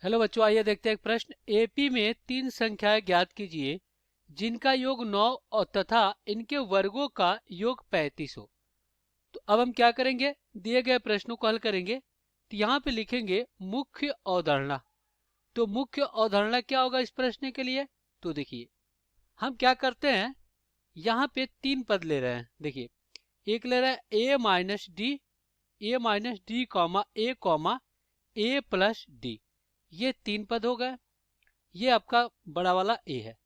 Hello बच्चों, आइए देखते हैं एक प्रश्न। एपी में तीन संख्याएं ज्ञात कीजिए जिनका योग 9 और तथा इनके वर्गों का योग 35 हो। तो अब हम क्या करेंगे, दिए गए प्रश्नों को हल करेंगे। तो यहाँ पे लिखेंगे मुख्य अवधारणा। तो मुख्य अवधारणा क्या होगा इस प्रश्न के लिए? तो देखिए हम क्या करते हैं, यहाँ पे तीन पद ले रहे हैं। देखिए एक ले रहे हैं ए माइनस डी कॉमा ए प्लस डी। ये तीन पद हो गए। ये आपका बड़ा वाला ए है।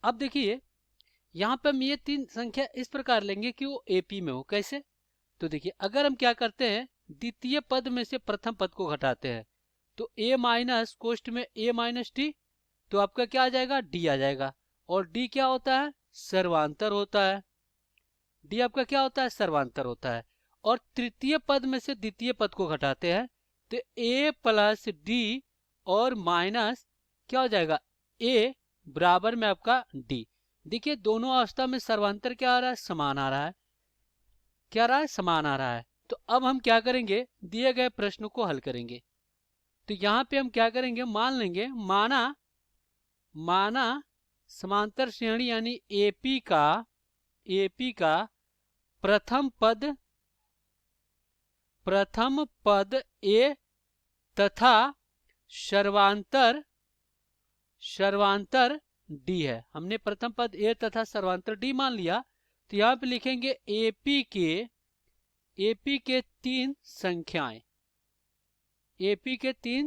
अब देखिए यहाँ पे हम ये तीन संख्या इस प्रकार लेंगे कि वो एपी में हो। कैसे? तो देखिए अगर हम क्या करते हैं, द्वितीय पद में से प्रथम पद को घटाते हैं तो ए माइनस कोष्ट में ए माइनस डी, तो आपका क्या आ जाएगा, डी आ जाएगा। और डी क्या होता है, सर्वांतर होता है। डी आपका क्या होता है, सर्वांतर होता है। और तृतीय पद में से द्वितीय पद को घटाते हैं तो ए प्लस डी और माइनस क्या हो जाएगा, ए बराबर में आपका डी। देखिए दोनों अवस्था में सर्वांतर क्या आ रहा है, समान आ रहा है। क्या आ रहा है, समान आ रहा है। तो अब हम क्या करेंगे, दिए गए प्रश्न को हल करेंगे। तो यहाँ पे हम क्या करेंगे, मान लेंगे, माना माना समांतर श्रेणी यानी एपी का प्रथम पद ए तथा सर्वांतर डी है। हमने प्रथम पद ए तथा सर्वांतर डी मान लिया। तो यहाँ पे लिखेंगे एपी के तीन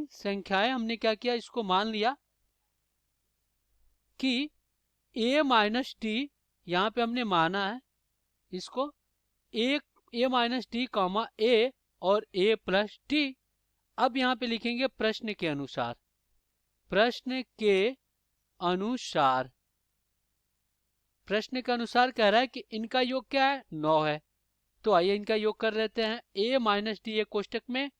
संख्याएं हमने क्या किया, इसको मान लिया कि ए माइनस डी, यहाँ पे हमने माना है इसको ए माइनस डी कॉमा ए और ए प्लस डी। अब यहाँ पे लिखेंगे प्रश्न के अनुसार प्रश्न के अनुसार कह रहा है कि इनका योग क्या है, 9 है। तो आइए इनका योग कर लेते हैं। ए माइनस डी एक कोष्टक में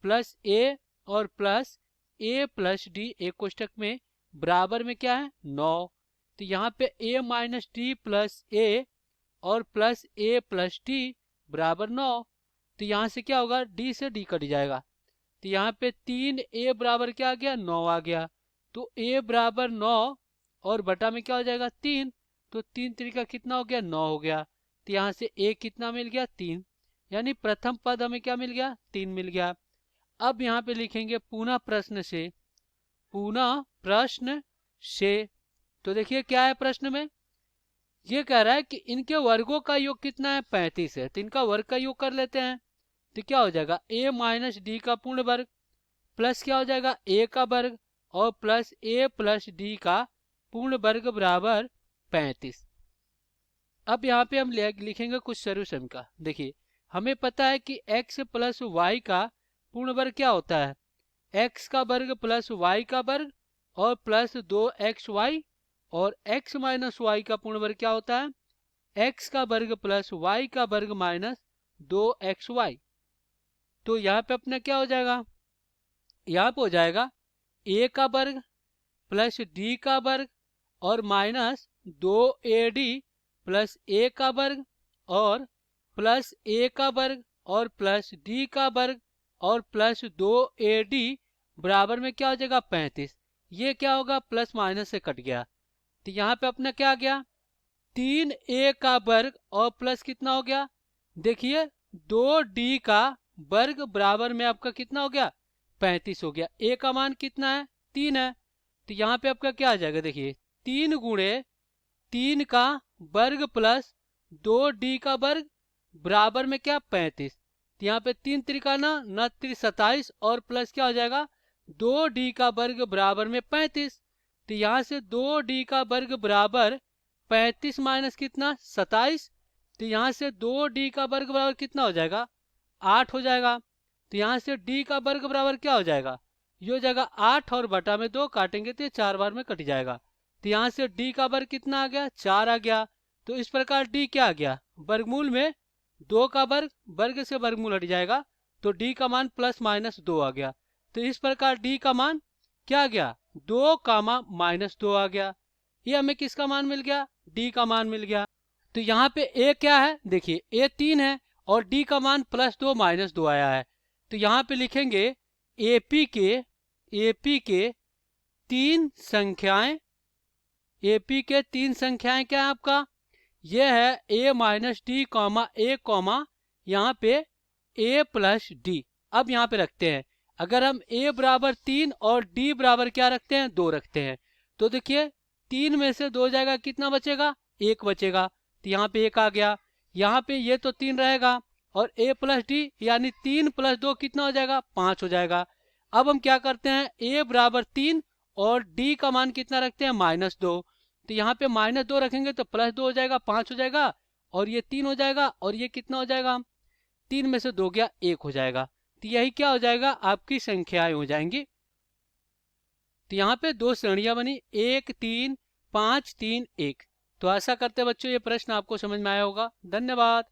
प्लस ए और प्लस ए प्लस डी एक कोष्टक में बराबर में क्या है, 9। तो यहाँ पे ए माइनस डी प्लस ए और प्लस ए प्लस डी बराबर 9। तो यहाँ से क्या होगा, डी से डी कट जाएगा। तो यहाँ पे 3a बराबर क्या आ गया, 9 आ गया। तो a बराबर 9 और बटा में क्या हो जाएगा, 3। तो 3 3 कितना हो गया, 9 हो गया। तो यहाँ से a कितना मिल गया, 3। यानी प्रथम पद हमें क्या मिल गया, 3 मिल गया। अब यहाँ पे लिखेंगे पुनः प्रश्न से। तो देखिए क्या है प्रश्न में, ये कह रहा है कि इनके वर्गों का योग कितना है, 35 है। तो इनका वर्ग का योग कर लेते हैं। तो क्या हो जाएगा, a माइनस डी का पूर्ण वर्ग प्लस क्या हो जाएगा, a का वर्ग और प्लस a प्लस डी का पूर्ण वर्ग बराबर 35। अब यहाँ पे हम लिखेंगे कुछ सॉल्यूशन का। देखिए हमें पता है कि x प्लस वाई का पूर्ण वर्ग क्या होता है, x का वर्ग प्लस वाई का वर्ग और प्लस 2xy, और x माइनस वाई का पूर्ण वर्ग क्या होता है, x का वर्ग प्लस वाई का वर्ग माइनस 2xy। तो यहाँ पे अपना क्या हो जाएगा, यहाँ पे हो जाएगा a का वर्ग प्लस डी का वर्ग और माइनस 2ad प्लस a का वर्ग और प्लस a का वर्ग और प्लस d का वर्ग और प्लस 2ad बराबर में क्या हो जाएगा, 35। ये क्या होगा, प्लस माइनस से कट गया। तो यहाँ पे अपना क्या आ गया, 3a का वर्ग और प्लस कितना हो गया, देखिए 2d का वर्ग बराबर में आपका कितना हो गया, 35 हो गया। a का मान कितना है, 3 है। तो यहाँ पे आपका क्या आ जाएगा, देखिए 3 गुणे 3 का वर्ग प्लस 2d का वर्ग बराबर में क्या, 35। तो यहाँ पे 3 त्रिका ना 27 और प्लस क्या हो जाएगा, 2d का वर्ग बराबर में 35। तो यहाँ से 2d का वर्ग बराबर 35 माइनस कितना, 27। तो यहाँ से 2d का वर्ग बराबर कितना हो जाएगा, 8 हो जाएगा। तो यहाँ से d का वर्ग बराबर क्या हो जाएगा, ये हो जाएगा 8 और बटा में 2 काटेंगे तो ये 4 बार में कट जाएगा। तो यहाँ से d का वर्ग कितना आ गया, 4 आ गया। तो इस प्रकार d क्या आ गया, वर्गमूल में 2 का वर्ग से वर्गमूल हट जाएगा तो d का मान प्लस माइनस 2 आ गया। तो इस प्रकार d का मान क्या आ गया, 2 कामा माइनस 2 आ गया। ये हमें किसका मान मिल गया, d का मान मिल गया। तो यहाँ पे a क्या है, देखिए a 3 है और d का मान प्लस 2 माइनस 2 आया है। तो यहाँ पे लिखेंगे एपी के एपी के तीन संख्याएं, एपी के तीन संख्याएं क्या है आपका, ये है a minus D comma A comma यहाँ पे a प्लस डी। अब यहाँ पे रखते हैं, अगर हम a बराबर 3 और d बराबर क्या रखते हैं, 2 रखते हैं, तो देखिए 3 में से 2 जाएगा, कितना बचेगा, 1 बचेगा, तो यहाँ पे 1 आ गया। यहाँ पे ये तो 3 रहेगा और a प्लस डी यानी 3 प्लस 2 कितना हो जाएगा, 5 हो जाएगा। अब हम क्या करते हैं, a बराबर 3 और d का मान कितना रखते हैं, -2, तो यहाँ पे -2 रखेंगे तो +2 हो जाएगा, 5 हो जाएगा, और ये 3 हो जाएगा, और ये कितना हो जाएगा, 3 में से 2 गया, 1 हो जाएगा। तो यही क्या हो जाएगा, आपकी संख्याएं हो जाएंगी। तो यहाँ पे 2 श्रेणियां बनी, 1 3 5 3 1। तो आशा करते हैं बच्चों ये प्रश्न आपको समझ में आया होगा। धन्यवाद।